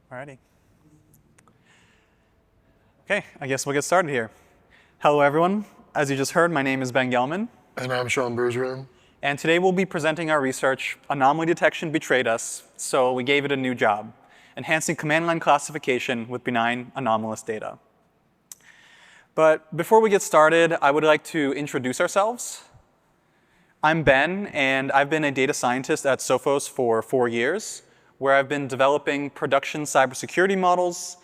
Alrighty. Okay, I guess we'll get started here. Hello, everyone. As you just heard, my name is Ben Gelman. And I'm Sean Bergeron. And today we'll be presenting our research, Anomaly Detection Betrayed Us, so we gave it a new job, enhancing command line classification with benign anomalous data. But before we get started, I would like to introduce ourselves. I'm Ben, and I've been a data scientist at Sophos for 4 years, where I've been developing production cybersecurity models,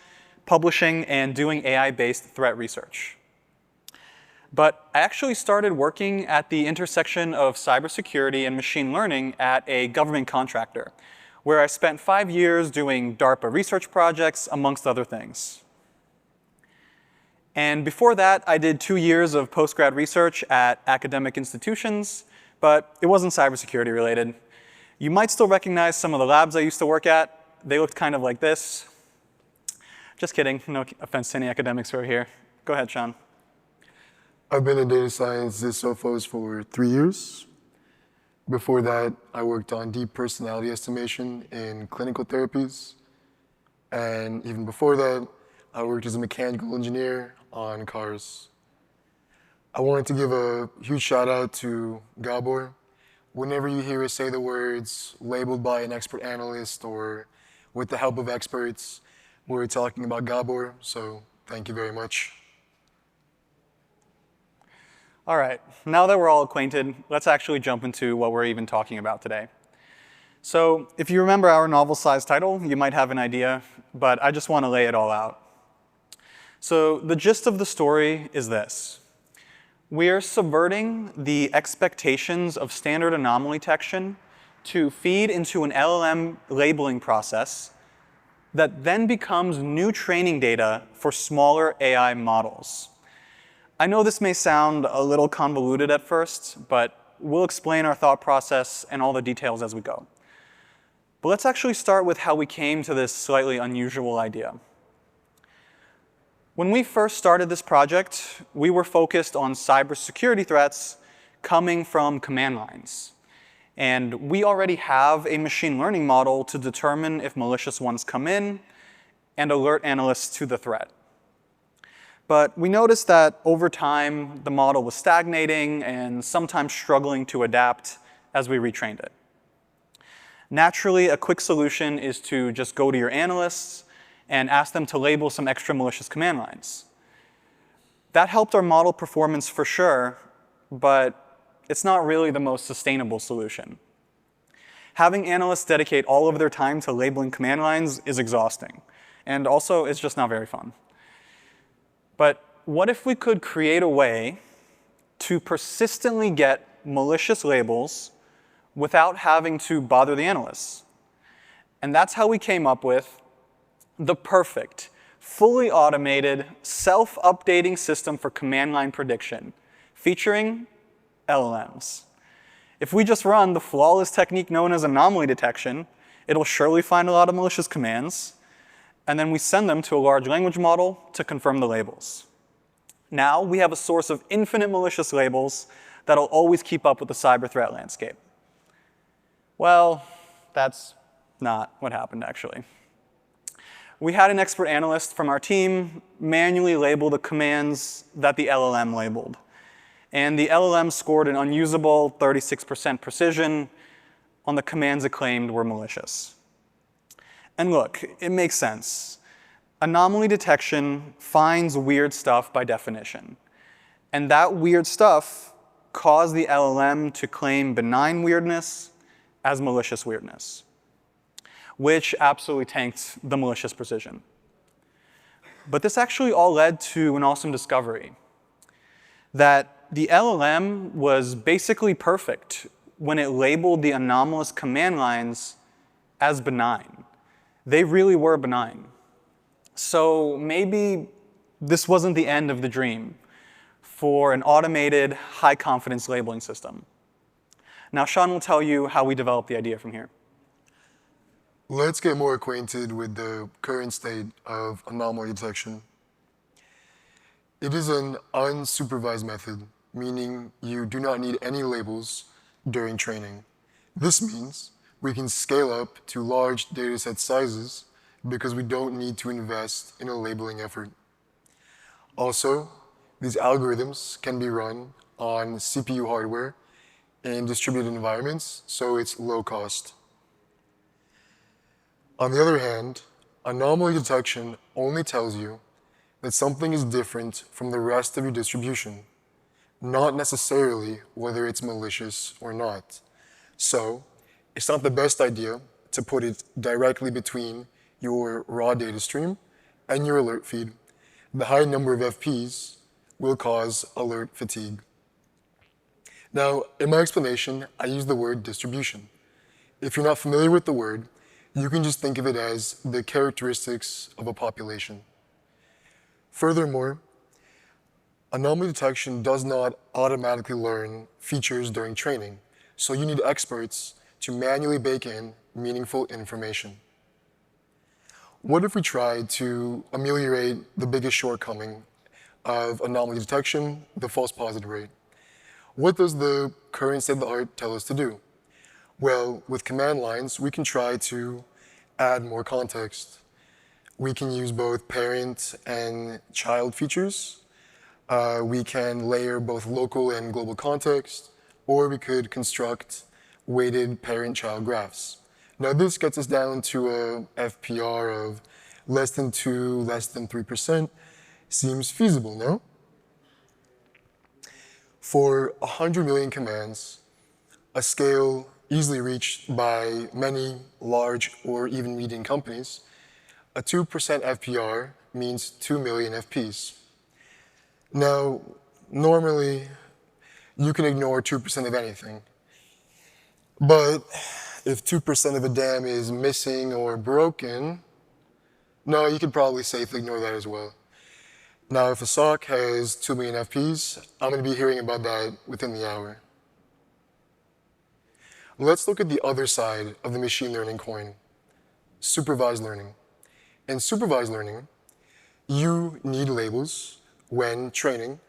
publishing, and doing AI-based threat research. But I actually started working at the intersection of cybersecurity and machine learning at a government contractor, where I spent 5 years doing DARPA research projects, amongst other things. And before that, I did 2 years of postgrad research at academic institutions, but it wasn't cybersecurity related. You might still recognize some of the labs I used to work at. They looked kind of like this. Just kidding, no offense to any academics who are here. Go ahead, Sean. I've been a data scientist at Sophos for 3 years. Before that, I worked on deep personality estimation in clinical therapies. And even before that, I worked as a mechanical engineer on cars. I wanted to give a huge shout out to Gabor. Whenever you hear us say the words labeled by an expert analyst or with the help of experts, we're talking about Gabor, so thank you very much. All right, now that we're all acquainted, let's actually jump into what we're even talking about today. So if you remember our novel-sized title, you might have an idea, but I just want to lay it all out. So the gist of the story is this. We are subverting the expectations of standard anomaly detection to feed into an LLM labeling process that then becomes new training data for smaller AI models. I know this may sound a little convoluted at first, but we'll explain our thought process and all the details as we go. But let's actually start with how we came to this slightly unusual idea. When we first started this project, we were focused on cybersecurity threats coming from command lines. And we already have a machine learning model to determine if malicious ones come in and alert analysts to the threat. But we noticed that over time, the model was stagnating and sometimes struggling to adapt as we retrained it. Naturally, a quick solution is to just go to your analysts and ask them to label some extra malicious command lines. That helped our model performance for sure, but it's not really the most sustainable solution. Having analysts dedicate all of their time to labeling command lines is exhausting, and also it's just not very fun. But what if we could create a way to persistently get malicious labels without having to bother the analysts? And that's how we came up with the perfect, fully automated, self-updating system for command line prediction, featuring LLMs. If we just run the flawless technique known as anomaly detection, it'll surely find a lot of malicious commands, and then we send them to a large language model to confirm the labels. Now we have a source of infinite malicious labels that'll always keep up with the cyber threat landscape. Well, that's not what happened, actually. We had an expert analyst from our team manually label the commands that the LLM labeled. And the LLM scored an unusable 36% precision on the commands it claimed were malicious. And look, it makes sense. Anomaly detection finds weird stuff by definition. And that weird stuff caused the LLM to claim benign weirdness as malicious weirdness, which absolutely tanked the malicious precision. But this actually all led to an awesome discovery, that the LLM was basically perfect when it labeled the anomalous command lines as benign. They really were benign. So maybe this wasn't the end of the dream for an automated, high-confidence labeling system. Now, Sean will tell you how we developed the idea from here. Let's get more acquainted with the current state of anomaly detection. It is an unsupervised method, meaning you do not need any labels during training. This means we can scale up to large dataset sizes because we don't need to invest in a labeling effort. Also, these algorithms can be run on CPU hardware in distributed environments, so it's low cost. On the other hand, anomaly detection only tells you that something is different from the rest of your distribution, not necessarily whether it's malicious or not. So, it's not the best idea to put it directly between your raw data stream and your alert feed. The high number of FPs will cause alert fatigue. Now, in my explanation, I use the word distribution. If you're not familiar with the word, you can just think of it as the characteristics of a population. Furthermore, anomaly detection does not automatically learn features during training, so you need experts to manually bake in meaningful information. What if we tried to ameliorate the biggest shortcoming of anomaly detection, the false positive rate? What does the current state of the art tell us to do? Well, with command lines, we can try to add more context. We can use both parent and child features. We can layer both local and global context, or we could construct weighted parent-child graphs. Now this gets us down to a FPR of less than 2, less than 3%. Seems feasible, no? For 100 million commands, a scale easily reached by many large or even medium companies, a 2% FPR means 2 million FPs. Now, normally, you can ignore 2% of anything. But if 2% of a dam is missing or broken, no, you could probably safely ignore that as well. Now, if a SOC has 2 million FPs, I'm going to be hearing about that within the hour. Let's look at the other side of the machine learning coin, supervised learning. In supervised learning, you need labels when training,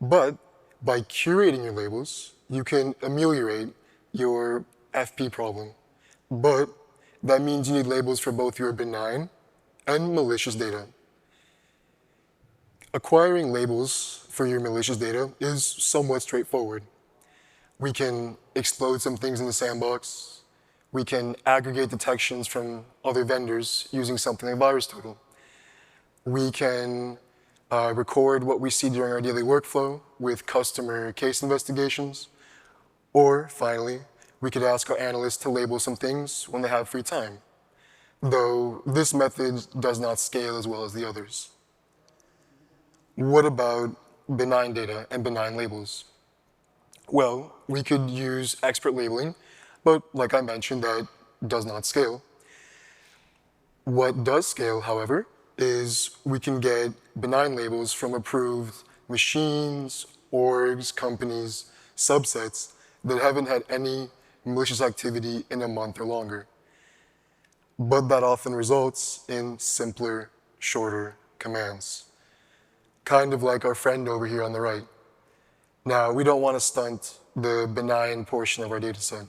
but by curating your labels, you can ameliorate your FP problem. But that means you need labels for both your benign and malicious data. Acquiring labels for your malicious data is somewhat straightforward. We can explode some things in the sandbox. We can aggregate detections from other vendors using something like VirusTotal. We can record what we see during our daily workflow with customer case investigations. Or, finally, we could ask our analysts to label some things when they have free time, though this method does not scale as well as the others. What about benign data and benign labels? Well, we could use expert labeling, but like I mentioned, that does not scale. What does scale, however, is we can get benign labels from approved machines, orgs, companies, subsets that haven't had any malicious activity in a month or longer. But that often results in simpler, shorter commands. Kind of like our friend over here on the right. Now, we don't want to stunt the benign portion of our data set.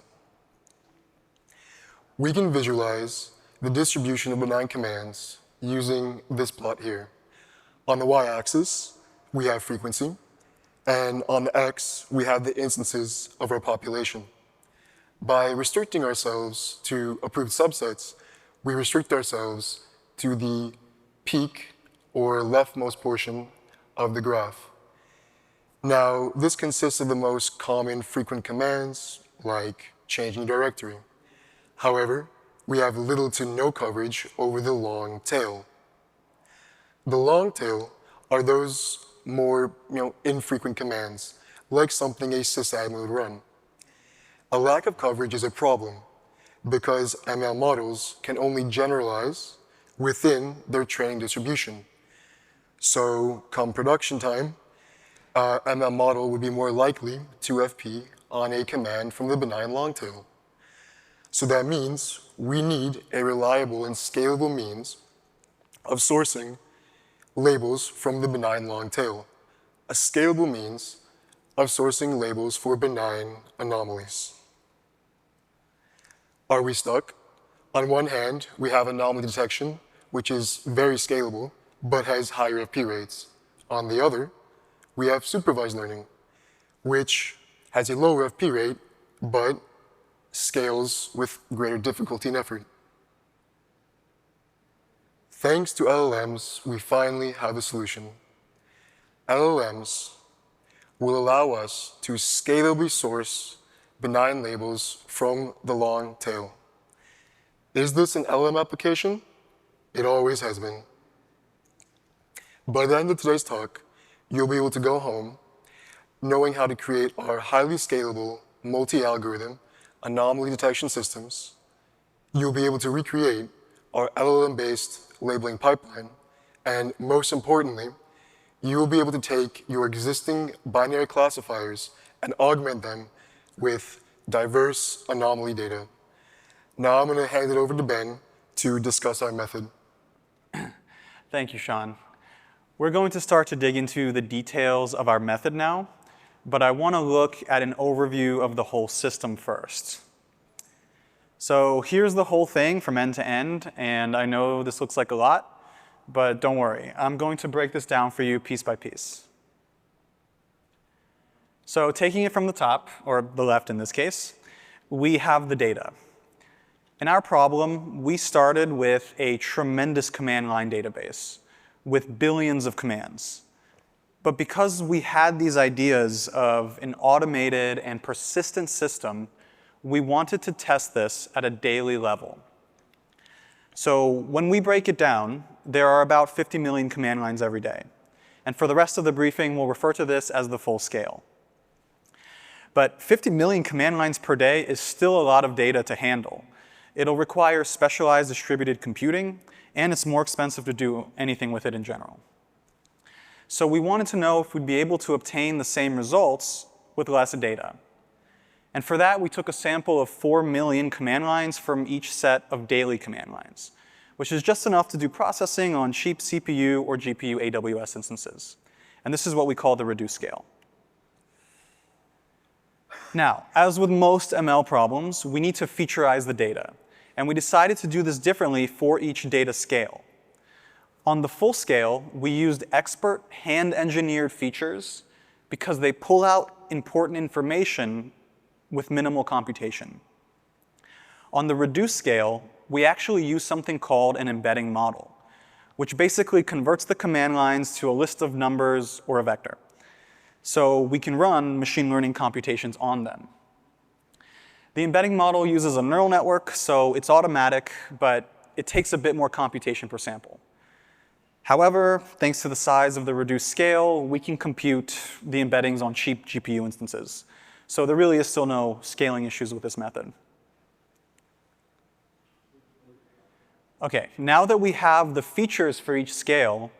We can visualize the distribution of benign commands using this plot here. On the y-axis, we have frequency, and on the x, we have the instances of our population. By restricting ourselves to approved subsets, we restrict ourselves to the peak or leftmost portion of the graph. Now, this consists of the most common frequent commands, like changing directory. However, we have little to no coverage over the long tail. The long tail are those more infrequent commands, like something a sysadmin would run. A lack of coverage is a problem because ML models can only generalize within their training distribution. So come production time, ML model would be more likely to FP on a command from the benign long tail. So that means we need a reliable and scalable means of sourcing labels from the benign long tail, a scalable means of sourcing labels for benign anomalies. Are we stuck? On one hand, we have anomaly detection which is very scalable, but has higher FP rates. On the other, we have supervised learning, which has a lower FP rate, but scales with greater difficulty and effort. Thanks to LLMs, we finally have a solution. LLMs will allow us to scalably source benign labels from the long tail. Is this an LLM application? It always has been. By the end of today's talk, you'll be able to go home knowing how to create our highly scalable, multi-algorithm anomaly detection systems. You'll be able to recreate our LLM-based labeling pipeline, and most importantly, you will be able to take your existing binary classifiers and augment them with diverse anomaly data. Now I'm going to hand it over to Ben to discuss our method. Thank you, Sean. We're going to start to dig into the details of our method now, but I want to look at an overview of the whole system first. So here's the whole thing from end to end, and I know this looks like a lot, but don't worry. I'm going to break this down for you piece by piece. So taking it from the top, or the left in this case, we have the data. In our problem, we started with a tremendous command line database with billions of commands. But because we had these ideas of an automated and persistent system, we wanted to test this at a daily level. So when we break it down, there are about 50 million command lines every day. And for the rest of the briefing, we'll refer to this as the full scale. But 50 million command lines per day is still a lot of data to handle. It'll require specialized distributed computing, and it's more expensive to do anything with it in general. So we wanted to know if we'd be able to obtain the same results with less data. And for that, we took a sample of 4 million command lines from each set of daily command lines, which is just enough to do processing on cheap CPU or GPU AWS instances. And this is what we call the reduced scale. Now, as with most ML problems, we need to featureize the data. And we decided to do this differently for each data scale. On the full scale, we used expert hand-engineered features because they pull out important information with minimal computation. On the reduced scale, we actually use something called an embedding model, which basically converts the command lines to a list of numbers or a vector. So we can run machine learning computations on them. The embedding model uses a neural network, so it's automatic, but it takes a bit more computation per sample. However, thanks to the size of the reduced scale, we can compute the embeddings on cheap GPU instances. So there really is still no scaling issues with this method. OK, now that we have the features for each scale,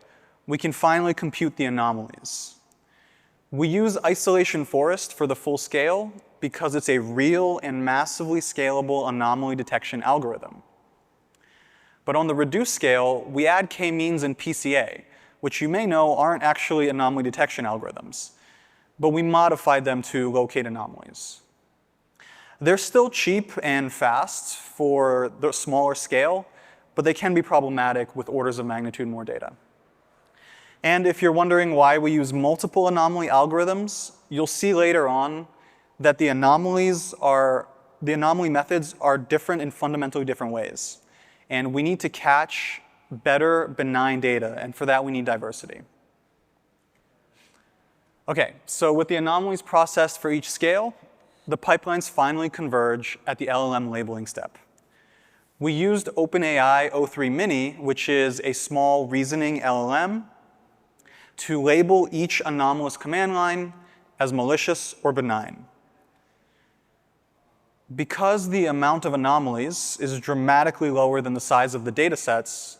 we can finally compute the anomalies. We use isolation forest for the full scale because it's a real and massively scalable anomaly detection algorithm. But on the reduced scale, we add k-means and PCA, which you may know aren't actually anomaly detection algorithms, but we modified them to locate anomalies. They're still cheap and fast for the smaller scale, but they can be problematic with orders of magnitude more data. And if you're wondering why we use multiple anomaly algorithms, you'll see later on that the anomaly methods are different in fundamentally different ways. And we need to catch better benign data, and for that we need diversity. OK, so with the anomalies processed for each scale, the pipelines finally converge at the LLM labeling step. We used OpenAI O3 Mini, which is a small reasoning LLM, to label each anomalous command line as malicious or benign. Because the amount of anomalies is dramatically lower than the size of the data sets,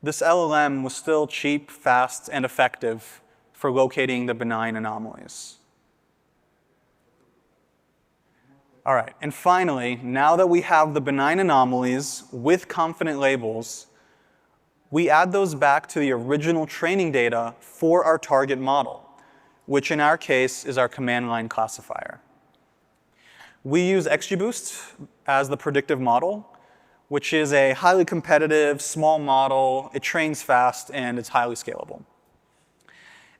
this LLM was still cheap, fast, and effective for locating the benign anomalies. All right, and finally, now that we have the benign anomalies with confident labels, we add those back to the original training data for our target model, which in our case is our command line classifier. We use XGBoost as the predictive model, which is a highly competitive, small model. It trains fast, and it's highly scalable.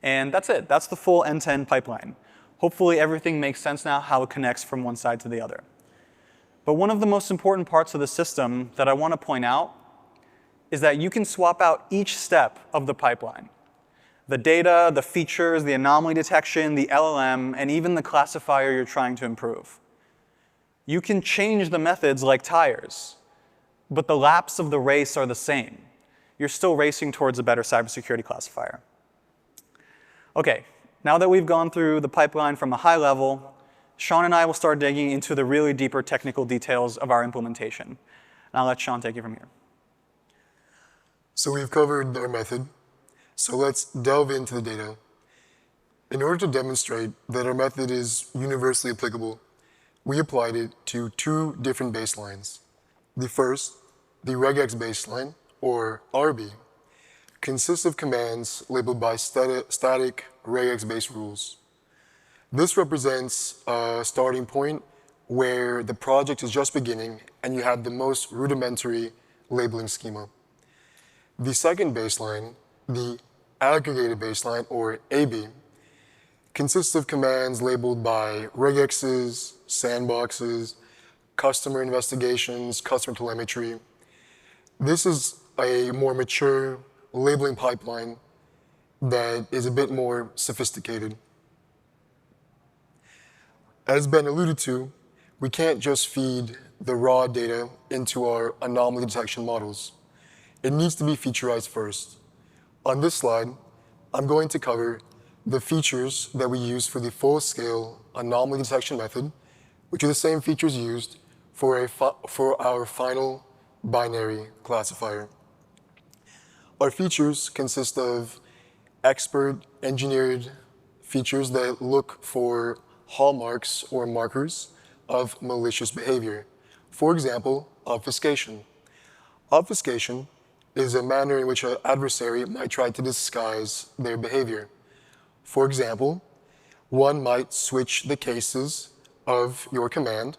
And that's it. That's the full end-to-end pipeline. Hopefully, everything makes sense now, how it connects from one side to the other. But one of the most important parts of the system that I want to point out is that you can swap out each step of the pipeline. The data, the features, the anomaly detection, the LLM, and even the classifier you're trying to improve. You can change the methods like tires, but the laps of the race are the same. You're still racing towards a better cybersecurity classifier. OK, now that we've gone through the pipeline from a high level, Sean and I will start digging into the really deeper technical details of our implementation. And I'll let Sean take you from here. So we've covered our method. So let's delve into the data. In order to demonstrate that our method is universally applicable, we applied it to two different baselines. The first, the regex baseline, or RB, consists of commands labeled by static regex-based rules. This represents a starting point where the project is just beginning and you have the most rudimentary labeling schema. The second baseline, the aggregated baseline, or AB, consists of commands labeled by regexes, sandboxes, customer investigations, customer telemetry. This is a more mature labeling pipeline that is a bit more sophisticated. As Ben alluded to, we can't just feed the raw data into our anomaly detection models. It needs to be featurized first. On this slide, I'm going to cover the features that we use for the full-scale anomaly detection method, which are the same features used for our final binary classifier. Our features consist of expert engineered features that look for hallmarks or markers of malicious behavior. For example, obfuscation. Obfuscation is a manner in which an adversary might try to disguise their behavior. For example, one might switch the cases of your command,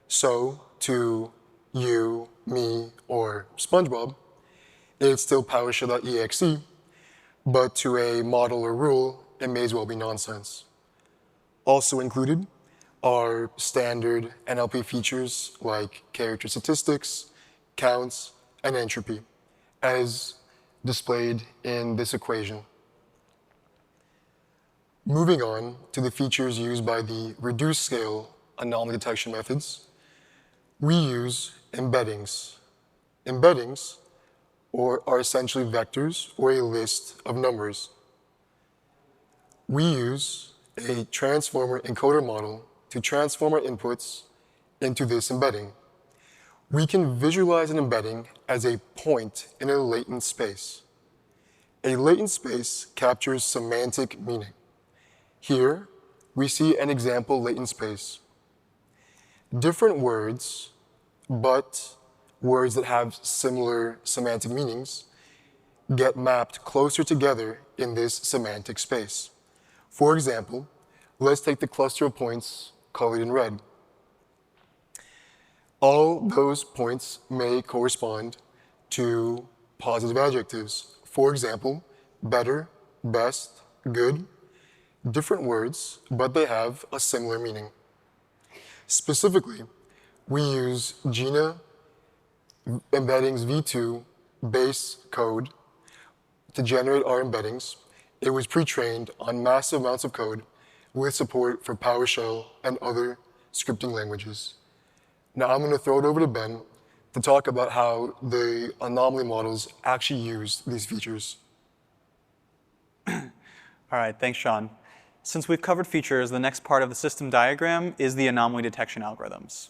so to you, me, or SpongeBob, it's still PowerShell.exe, but to a model or rule, it may as well be nonsense. Also included are standard NLP features like character statistics, counts, and entropy, as displayed in this equation. Moving on to the features used by the reduced scale anomaly detection methods, we use embeddings. Embeddings are essentially vectors or a list of numbers. We use a transformer encoder model to transform our inputs into this embedding. We can visualize an embedding as a point in a latent space. A latent space captures semantic meaning. Here, we see an example latent space. Different words, but words that have similar semantic meanings, get mapped closer together in this semantic space. For example, let's take the cluster of points colored in red. All those points may correspond to positive adjectives. For example, better, best, good. Different words, but they have a similar meaning. Specifically, we use Gina embeddings v2 base code to generate our embeddings. It was pre-trained on massive amounts of code with support for PowerShell and other scripting languages. Now I'm going to throw it over to Ben to talk about how the anomaly models actually use these features. All right, thanks, Sean. Since we've covered features, the next part of the system diagram is the anomaly detection algorithms.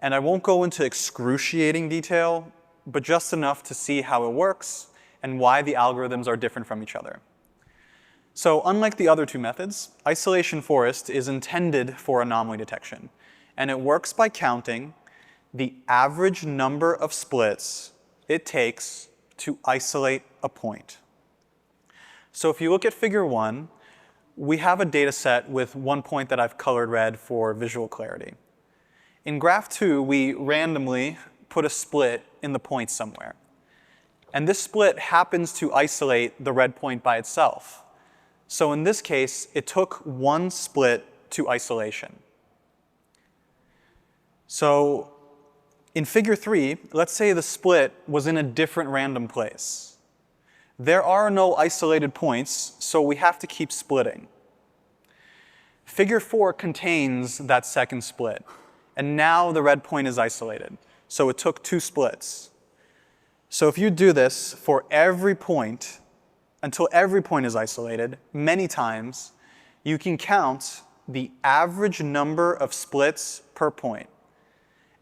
And I won't go into excruciating detail, but just enough to see how it works and why the algorithms are different from each other. So unlike the other two methods, isolation forest is intended for anomaly detection. And it works by counting the average number of splits it takes to isolate a point. So if you look at figure 1, we have a data set with one point that I've colored red for visual clarity. In graph 2, we randomly put a split in the point somewhere. And this split happens to isolate the red point by itself. So in this case, it took one split to isolation. So in figure 3, let's say the split was in a different random place. There are no isolated points, so we have to keep splitting. Figure 4 contains that second split, and now the red point is isolated. So it took 2 splits. So if you do this for every point, until every point is isolated, many times, you can count the average number of splits per point.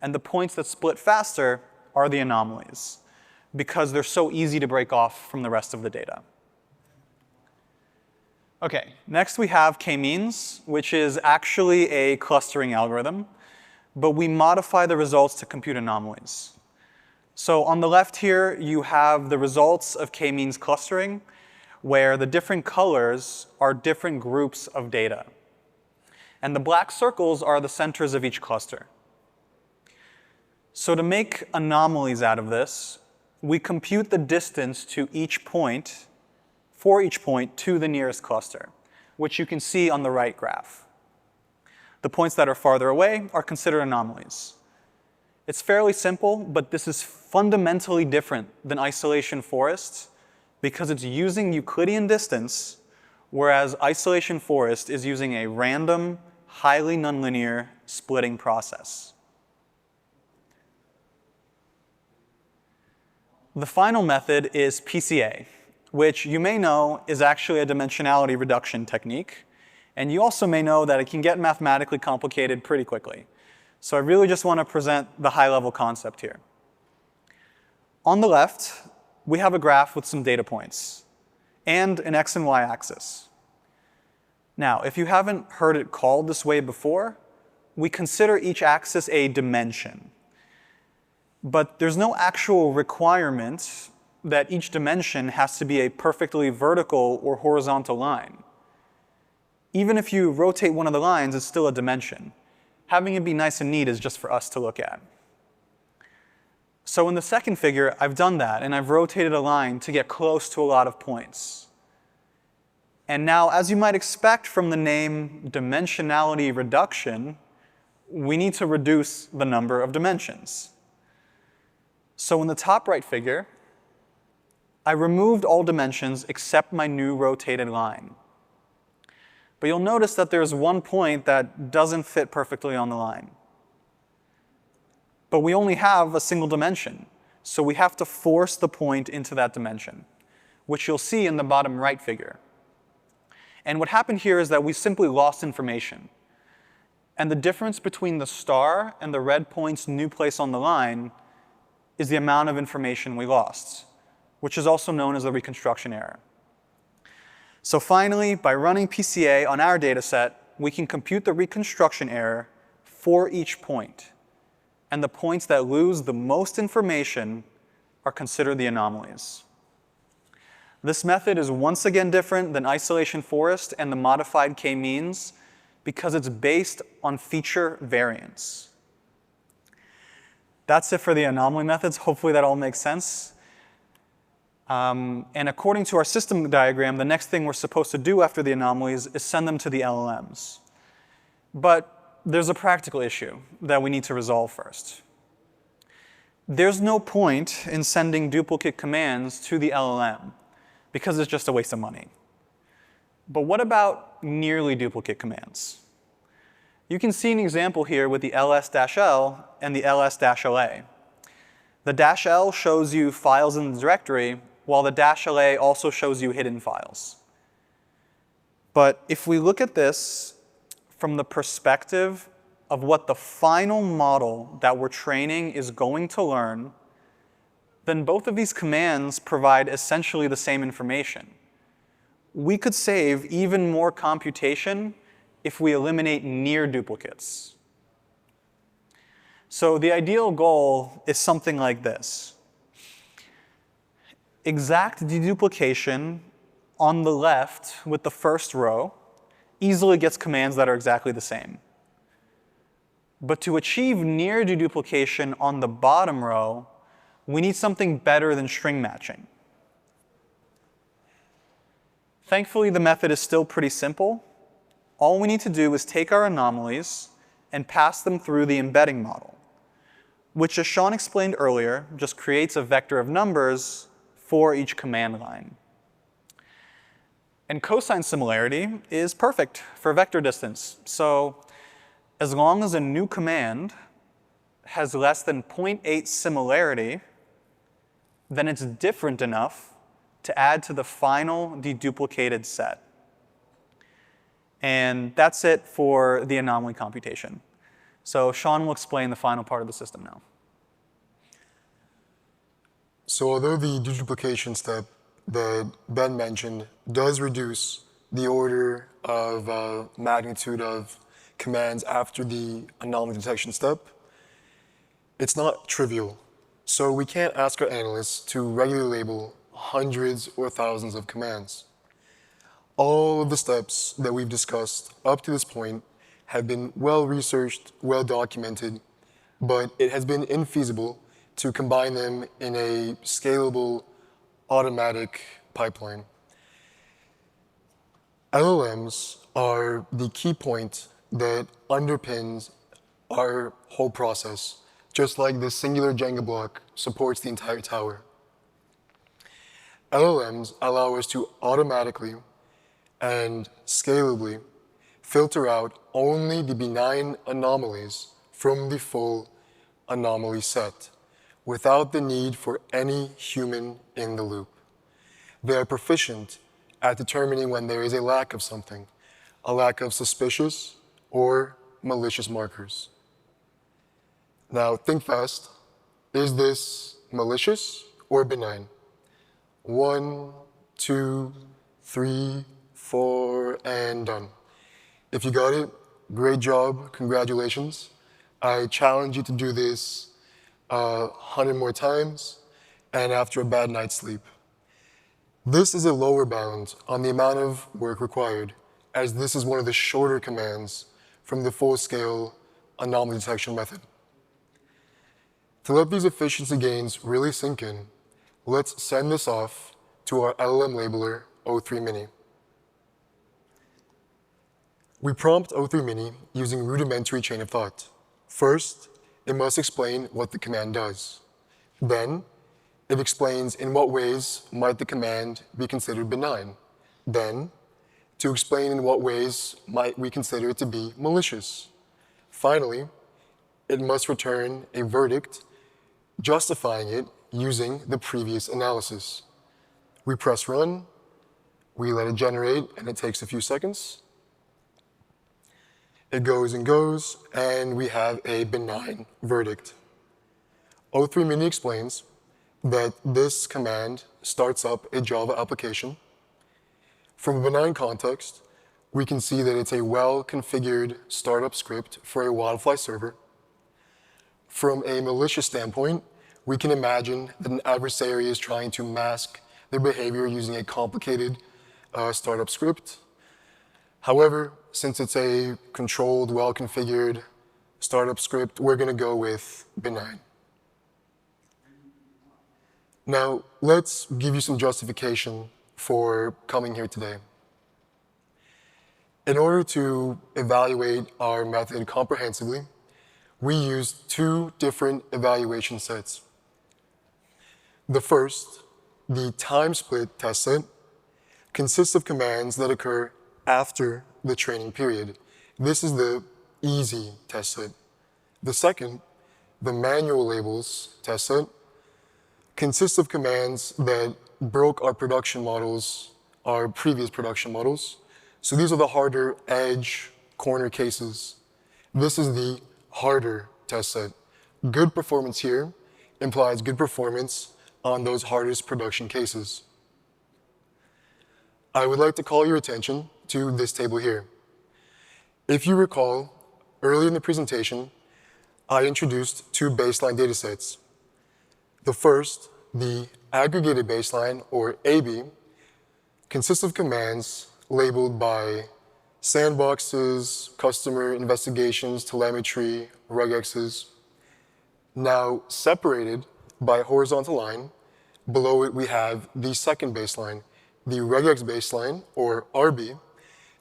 And the points that split faster are the anomalies, because they're so easy to break off from the rest of the data. Okay, next we have k-means, which is actually a clustering algorithm, but we modify the results to compute anomalies. So on the left here, you have the results of k-means clustering, where the different colors are different groups of data. And the black circles are the centers of each cluster. So to make anomalies out of this, we compute the distance to each point, for each point, to the nearest cluster, which you can see on the right graph. The points that are farther away are considered anomalies. It's fairly simple, but this is fundamentally different than isolation forest because it's using Euclidean distance, whereas isolation forest is using a random, highly nonlinear splitting process. The final method is PCA, which you may know is actually a dimensionality reduction technique. And you also may know that it can get mathematically complicated pretty quickly. So I really just want to present the high-level concept here. On the left, we have a graph with some data points and an x and y axis. Now, if you haven't heard it called this way before, we consider each axis a dimension. But there's no actual requirement that each dimension has to be a perfectly vertical or horizontal line. Even if you rotate one of the lines, it's still a dimension. Having it be nice and neat is just for us to look at. So in the second figure, I've done that, and I've rotated a line to get close to a lot of points. And now, as you might expect from the name dimensionality reduction, we need to reduce the number of dimensions. So in the top right figure, I removed all dimensions except my new rotated line. But you'll notice that there's one point that doesn't fit perfectly on the line. But we only have a single dimension, so we have to force the point into that dimension, which you'll see in the bottom right figure. And what happened here is that we simply lost information. And the difference between the star and the red point's new place on the line is the amount of information we lost, which is also known as the reconstruction error. So finally, by running PCA on our data set, we can compute the reconstruction error for each point. And the points that lose the most information are considered the anomalies. This method is once again different than isolation forest and the modified k-means because it's based on feature variance. That's it for the anomaly methods. Hopefully that all makes sense. And according to our system diagram, the next thing we're supposed to do after the anomalies is send them to the LLMs. But there's a practical issue that we need to resolve first. There's no point in sending duplicate commands to the LLM because it's just a waste of money. But what about nearly duplicate commands? You can see an example here with the ls-l and the ls-la. The -l shows you files in the directory, while the -la also shows you hidden files. But if we look at this from the perspective of what the final model that we're training is going to learn, then both of these commands provide essentially the same information. We could save even more computation if we eliminate near duplicates. So the ideal goal is something like this. Exact deduplication on the left with the first row easily gets commands that are exactly the same. But to achieve near deduplication on the bottom row, we need something better than string matching. Thankfully, the method is still pretty simple. All we need to do is take our anomalies and pass them through the embedding model, which, as Sean explained earlier, just creates a vector of numbers for each command line. And cosine similarity is perfect for vector distance. So as long as a new command has less than 0.8 similarity, then it's different enough to add to the final deduplicated set. And that's it for the anomaly computation. So Sean will explain the final part of the system now. So although the deduplication step that Ben mentioned does reduce the order of magnitude of commands after the anomaly detection step, it's not trivial. So we can't ask our analysts to regularly label hundreds or thousands of commands. All of the steps that we've discussed up to this point have been well researched, well documented, but it has been infeasible to combine them in a scalable, automatic pipeline. LLMs are the key point that underpins our whole process, just like this singular Jenga block supports the entire tower. LLMs allow us to automatically and scalably filter out only the benign anomalies from the full anomaly set, without the need for any human in the loop. They are proficient at determining when there is a lack of something, a lack of suspicious or malicious markers. Now, think fast. Is this malicious or benign? 1, 2, 3, 4, and done. If you got it, great job, congratulations. I challenge you to do this 100 more times and after a bad night's sleep. This is a lower bound on the amount of work required, as this is one of the shorter commands from the full-scale anomaly detection method. To let these efficiency gains really sink in, let's send this off to our LLM labeler, O3 Mini. We prompt O3 Mini using rudimentary chain of thought. First, it must explain what the command does. Then, it explains in what ways might the command be considered benign. Then, to explain in what ways might we consider it to be malicious. Finally, it must return a verdict justifying it using the previous analysis. We press run, we let it generate, and it takes a few seconds. It goes and goes, and we have a benign verdict. O3 Mini explains that this command starts up a Java application. From a benign context, we can see that it's a well-configured startup script for a Wildfly server. From a malicious standpoint, we can imagine that an adversary is trying to mask their behavior using a complicated startup script. However, since it's a controlled, well-configured startup script, we're going to go with benign. Now, let's give you some justification for coming here today. In order to evaluate our method comprehensively, we used 2 different evaluation sets. The first, the time split test set, consists of commands that occur after the training period. This is the easy test set. The second, the manual labels test set, consists of commands that broke our production models, our previous production models. So these are the harder edge corner cases. This is the harder test set. Good performance here implies good performance on those hardest production cases. I would like to call your attention to this table here. If you recall, early in the presentation, I introduced 2 baseline datasets. The first, the aggregated baseline, or AB, consists of commands labeled by Sandboxes, customer investigations, telemetry, regexes. Now separated by a horizontal line, below it we have the second baseline. The regex baseline, or RB,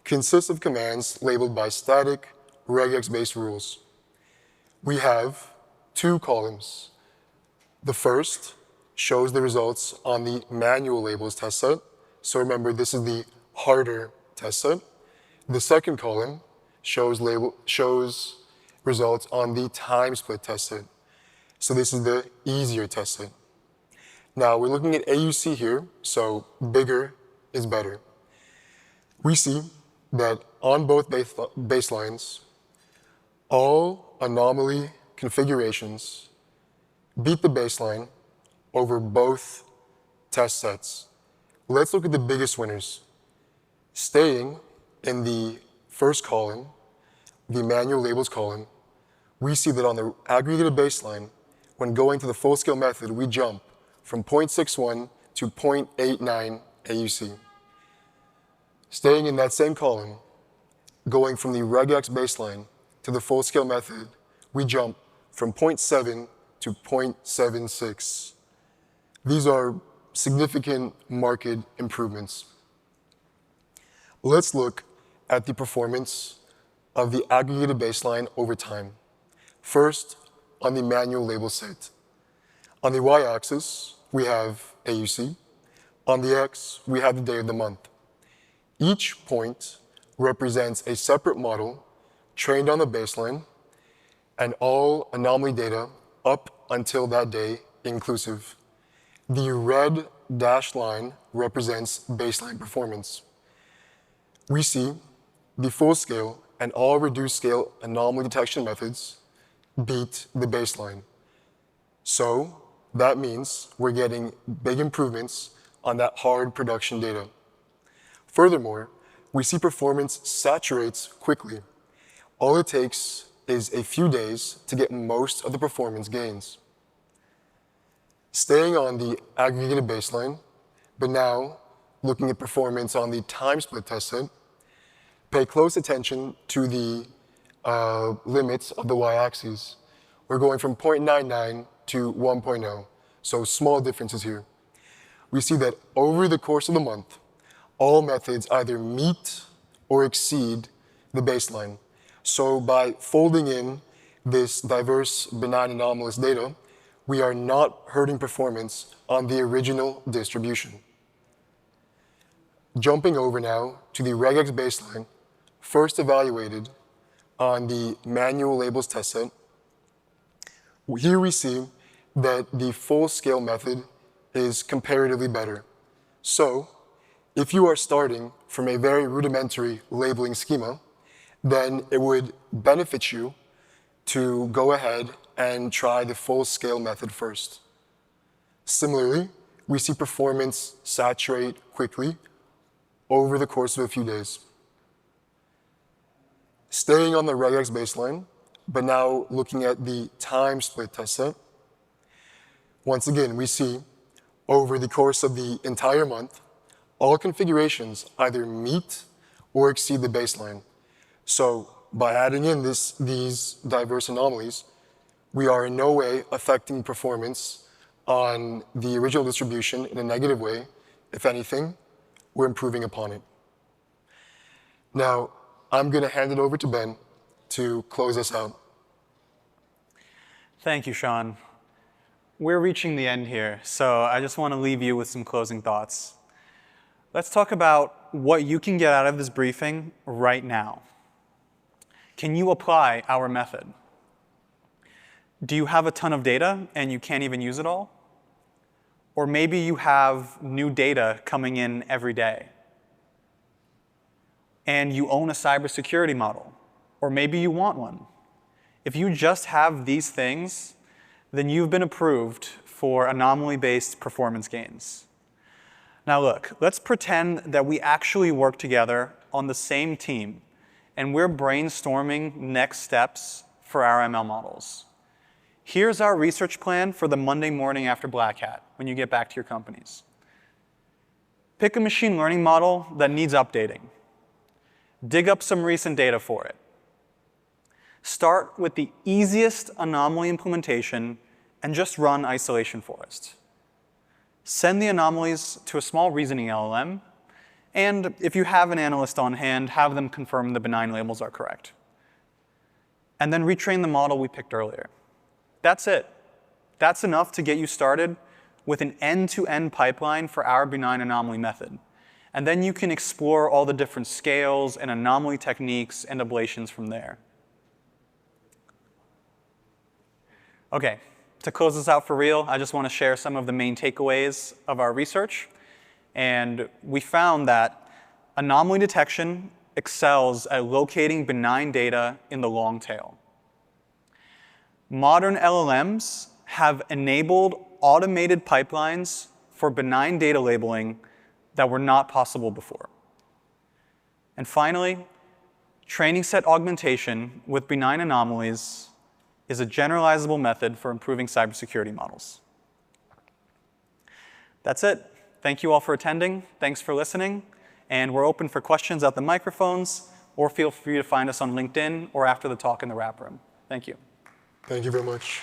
consists of commands labeled by static, regex-based rules. We have two columns. The first shows the results on the manual labels test set. So remember, this is the harder test set. The second column shows results on the time split test set. So this is the easier test set. Now we're looking at AUC here, so bigger is better. We see that on both baselines, all anomaly configurations beat the baseline over both test sets. Let's look at the biggest winners. Staying in the first column, the manual labels column, we see that on the aggregated baseline, when going to the full-scale method, we jump from 0.61 to 0.89 AUC. Staying in that same column, going from the regex baseline to the full-scale method, we jump from 0.7 to 0.76. These are significant market improvements. Let's look at the performance of the aggregated baseline over time. First, on the manual label set. On the y-axis, we have AUC. On the x, we have the day of the month. Each point represents a separate model trained on the baseline and all anomaly data up until that day inclusive. The red dashed line represents baseline performance. We see the full scale and all reduced scale anomaly detection methods beat the baseline. So that means we're getting big improvements on that hard production data. Furthermore, we see performance saturates quickly. All it takes is a few days to get most of the performance gains. Staying on the aggregated baseline, but now looking at performance on the time split test set, pay close attention to the limits of the y-axis. We're going from 0.99 to 1.0, so small differences here. We see that over the course of the month, all methods either meet or exceed the baseline. So by folding in this diverse benign anomalous data, we are not hurting performance on the original distribution. Jumping over now to the regex baseline, first evaluated on the manual labels test set. Here we see that the full-scale method is comparatively better. So, if you are starting from a very rudimentary labeling schema, then it would benefit you to go ahead and try the full-scale method first. Similarly, we see performance saturate quickly over the course of a few days. Staying on the regex baseline, but now looking at the time split test set, once again, we see over the course of the entire month, all configurations either meet or exceed the baseline. So by adding in these diverse anomalies, we are in no way affecting performance on the original distribution in a negative way. If anything, we're improving upon it. Now, I'm going to hand it over to Ben to close us out. Thank you, Sean. We're reaching the end here, so I just want to leave you with some closing thoughts. Let's talk about what you can get out of this briefing right now. Can you apply our method? Do you have a ton of data and you can't even use it all? Or maybe you have new data coming in every day. And you own a cybersecurity model, or maybe you want one. If you just have these things, then you've been approved for anomaly-based performance gains. Now look, let's pretend that we actually work together on the same team, and we're brainstorming next steps for our ML models. Here's our research plan for the Monday morning after Black Hat, when you get back to your companies. Pick a machine learning model that needs updating. dig up some recent data for it. Start with the easiest anomaly implementation and just run isolation forest. Send the anomalies to a small reasoning LLM, and if you have an analyst on hand, have them confirm the benign labels are correct. And then retrain the model we picked earlier. That's it. That's enough to get you started with an end-to-end pipeline for our benign anomaly method. And then you can explore all the different scales and anomaly techniques and ablations from there. OK, to close this out for real, I just want to share some of the main takeaways of our research. And we found that anomaly detection excels at locating benign data in the long tail. Modern LLMs have enabled automated pipelines for benign data labeling that were not possible before. And finally, training set augmentation with benign anomalies is a generalizable method for improving cybersecurity models. That's it. Thank you all for attending. Thanks for listening. And we're open for questions at the microphones, or feel free to find us on LinkedIn or after the talk in the wrap room. Thank you. Thank you very much.